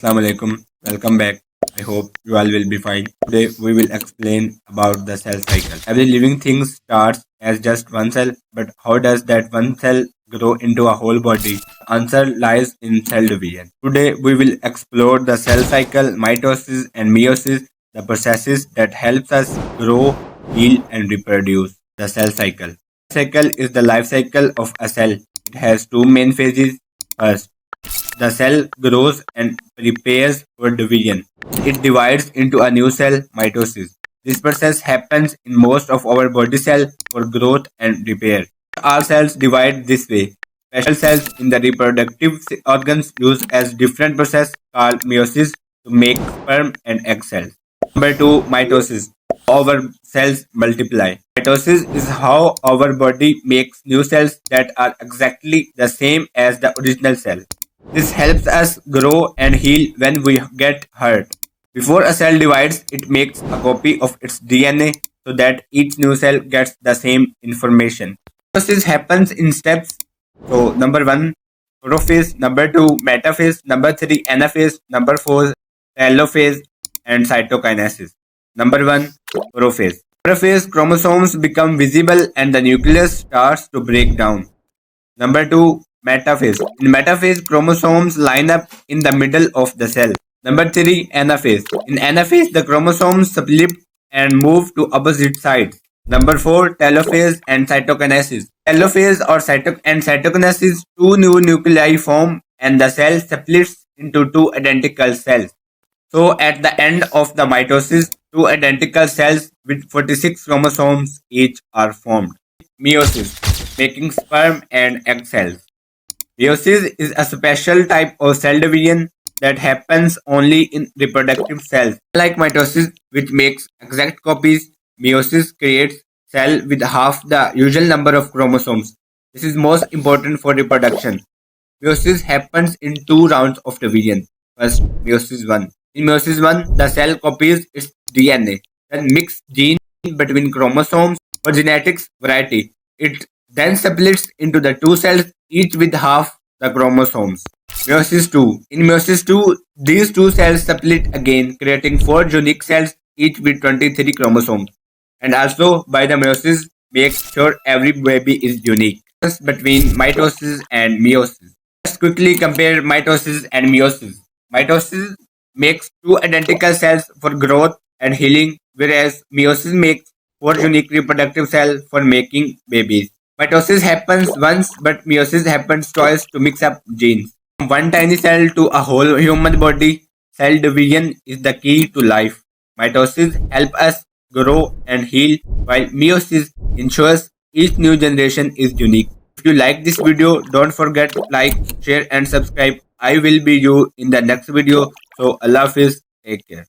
Assalamu alaikum. Welcome back. I hope you all will be fine. Today we will explain about the cell cycle. Every living thing starts as just one cell, but how does that one cell grow into a whole body? The answer lies in cell division. Today we will explore the cell cycle, mitosis and meiosis, the processes that helps us grow, heal and reproduce. The cell cycle. Cycle is the life cycle of a cell. It has two main phases. First, the cell grows and prepares for division. It divides into a new cell, mitosis. This process happens in most of our body cells for growth and repair. All cells divide this way. Special cells in the reproductive organs use as different process called meiosis to make sperm and egg cells. Number 2, mitosis. Our cells multiply. Mitosis is how our body makes new cells that are exactly the same as the original cell. This helps us grow and heal when we get hurt. Before a cell divides, it makes a copy of its DNA so that each new cell gets the same information. Meiosis happens in steps. So, number 1, prophase, number 2, metaphase, number 3, anaphase, number 4, telophase, and cytokinesis. Number 1, prophase. Prophase chromosomes become visible and the nucleus starts to break down. Number 2, metaphase. In metaphase, chromosomes line up in the middle of the cell. Number 3, anaphase. In anaphase, the chromosomes split and move to opposite sides. Number 4, telophase and cytokinesis. Telophase or cytokinesis, two new nuclei form and the cell splits into two identical cells. So at the end of the mitosis, two identical cells with 46 chromosomes each are formed. Meiosis, making sperm and egg cells. Meiosis is a special type of cell division that happens only in reproductive cells. Like mitosis, which makes exact copies, meiosis creates cell with half the usual number of chromosomes. This is most important for reproduction. Meiosis happens in two rounds of division. First, meiosis 1. In meiosis 1, the cell copies its DNA, then mix genes between chromosomes for genetics variety. It then splits into the two cells, each with half the chromosomes. Meiosis 2. In meiosis 2, these two cells split again, creating four unique cells, each with 23 chromosomes. And also, by the meiosis, make sure every baby is unique. Between mitosis and meiosis. Let's quickly compare mitosis and meiosis. Mitosis makes two identical cells for growth and healing, whereas meiosis makes four unique reproductive cells for making babies. Mitosis happens once, but meiosis happens twice to mix up genes. From one tiny cell to a whole human body, cell division is the key to life. Mitosis helps us grow and heal, while meiosis ensures each new generation is unique. If you like this video, don't forget to like, share and subscribe. I will be you in the next video. So Allah Hafiz, take care.